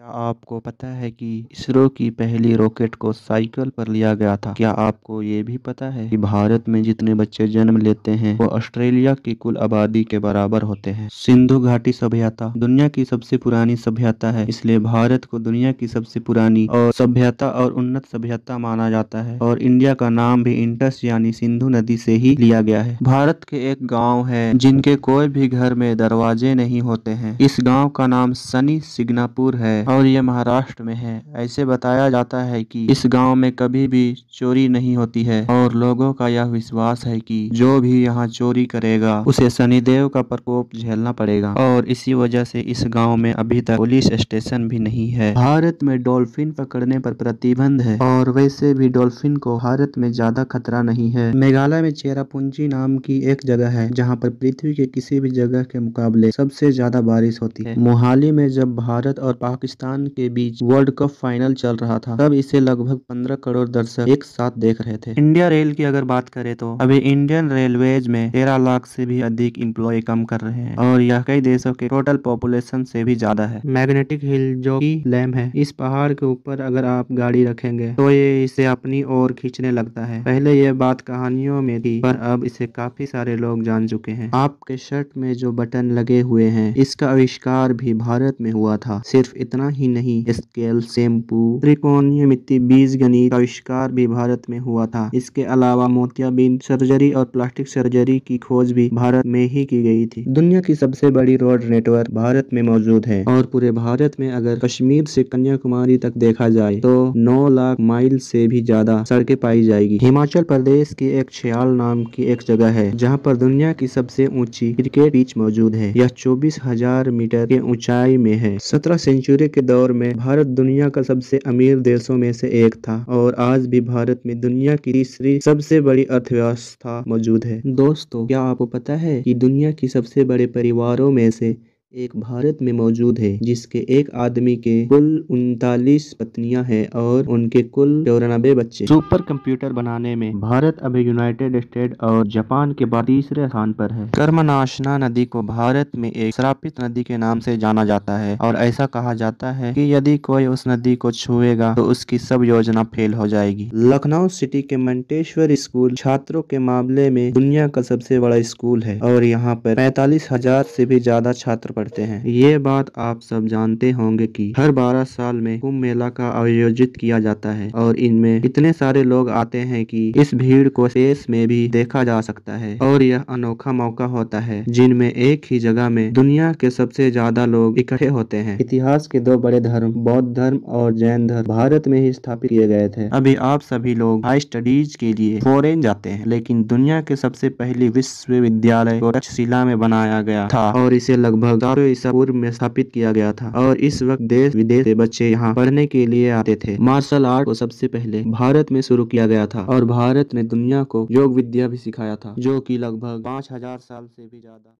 क्या आपको पता है कि इसरो की पहली रॉकेट को साइकिल पर लिया गया था? क्या आपको ये भी पता है कि भारत में जितने बच्चे जन्म लेते हैं वो ऑस्ट्रेलिया की कुल आबादी के बराबर होते हैं। सिंधु घाटी सभ्यता दुनिया की सबसे पुरानी सभ्यता है, इसलिए भारत को दुनिया की सबसे पुरानी और सभ्यता और उन्नत सभ्यता माना जाता है। और इंडिया का नाम भी इंडस यानी सिंधु नदी से ही लिया गया है। भारत के एक गाँव है जिनके कोई भी घर में दरवाजे नहीं होते हैं। इस गाँव का नाम शनि सिग्नापुर है और ये महाराष्ट्र में है। ऐसे बताया जाता है कि इस गांव में कभी भी चोरी नहीं होती है और लोगों का यह विश्वास है कि जो भी यहाँ चोरी करेगा उसे शनिदेव का प्रकोप झेलना पड़ेगा और इसी वजह से इस गांव में अभी तक पुलिस स्टेशन भी नहीं है। भारत में डॉल्फिन पकड़ने पर प्रतिबंध है और वैसे भी डॉल्फिन को भारत में ज्यादा खतरा नहीं है। मेघालय में चेरापूंजी नाम की एक जगह है जहाँ पर पृथ्वी के किसी भी जगह के मुकाबले सबसे ज्यादा बारिश होती है। मोहाली में जब भारत और पाकिस्तान के बीच वर्ल्ड कप फाइनल चल रहा था तब इसे लगभग 15 करोड़ दर्शक एक साथ देख रहे थे। इंडिया रेल की अगर बात करें तो अभी इंडियन रेलवेज में 13 लाख से भी अधिक एम्प्लॉय काम कर रहे हैं और यह कई देशों के टोटल पॉपुलेशन से भी ज्यादा है। मैग्नेटिक हिल जो कि लैम है, इस पहाड़ के ऊपर अगर आप गाड़ी रखेंगे तो ये इसे अपनी ओर खींचने लगता है। पहले यह बात कहानियों में थी पर अब इसे काफी सारे लोग जान चुके हैं। आपके शर्ट में जो बटन लगे हुए हैं इसका आविष्कार भी भारत में हुआ था। सिर्फ इतना ही नहीं, स्केल, शैम्पू, त्रिकोणमिति बीजगणित का आविष्कार भी भारत में हुआ था। इसके अलावा मोतियाबिंद सर्जरी और प्लास्टिक सर्जरी की खोज भी भारत में ही की गई थी। दुनिया की सबसे बड़ी रोड नेटवर्क भारत में मौजूद है और पूरे भारत में अगर कश्मीर से कन्याकुमारी तक देखा जाए तो 9 लाख माइल से भी ज्यादा सड़कें पाई जाएगी। हिमाचल प्रदेश की एक छयाल नाम की एक जगह है जहाँ पर दुनिया की सबसे ऊंची क्रिकेट पिच मौजूद है। यह 24,000 मीटर के ऊंचाई में है। 17 सेंचुरी के दौर में भारत दुनिया का सबसे अमीर देशों में से एक था और आज भी भारत में दुनिया की तीसरी सबसे बड़ी अर्थव्यवस्था मौजूद है। दोस्तों, क्या आपको पता है कि दुनिया की सबसे बड़े परिवारों में से एक भारत में मौजूद है जिसके एक आदमी के कुल 39 पत्नियां हैं और उनके कुल 94 बच्चे। सुपर कंप्यूटर बनाने में भारत अभी यूनाइटेड स्टेट और जापान के बाद तीसरे स्थान पर है। कर्मनाशना नदी को भारत में एक श्रापित नदी के नाम से जाना जाता है और ऐसा कहा जाता है कि यदि कोई उस नदी को छुएगा तो उसकी सब योजना फेल हो जाएगी। लखनऊ सिटी के मंटेश्वर स्कूल छात्रों के मामले में दुनिया का सबसे बड़ा स्कूल है और यहाँ पर 45,000 से भी ज्यादा छात्र पढ़ते हैं। ये बात आप सब जानते होंगे कि हर 12 साल में कुंभ मेला का आयोजित किया जाता है और इनमें इतने सारे लोग आते हैं कि इस भीड़ को स्पेस में भी देखा जा सकता है और यह अनोखा मौका होता है जिनमें एक ही जगह में दुनिया के सबसे ज्यादा लोग इकट्ठे होते हैं। इतिहास के दो बड़े धर्म बौद्ध धर्म और जैन धर्म भारत में ही स्थापित किए गए थे। अभी आप सभी लोग हाई स्टडीज के लिए फॉरेन जाते हैं, लेकिन दुनिया के सबसे पहली विश्वविद्यालय को तक्षशिला में बनाया गया था और इसे लगभग ईसा पूर्व में स्थापित किया गया था और इस वक्त देश विदेश से बच्चे यहाँ पढ़ने के लिए आते थे। मार्शल आर्ट को सबसे पहले भारत में शुरू किया गया था और भारत ने दुनिया को योग विद्या भी सिखाया था जो कि लगभग 5,000 साल से भी ज्यादा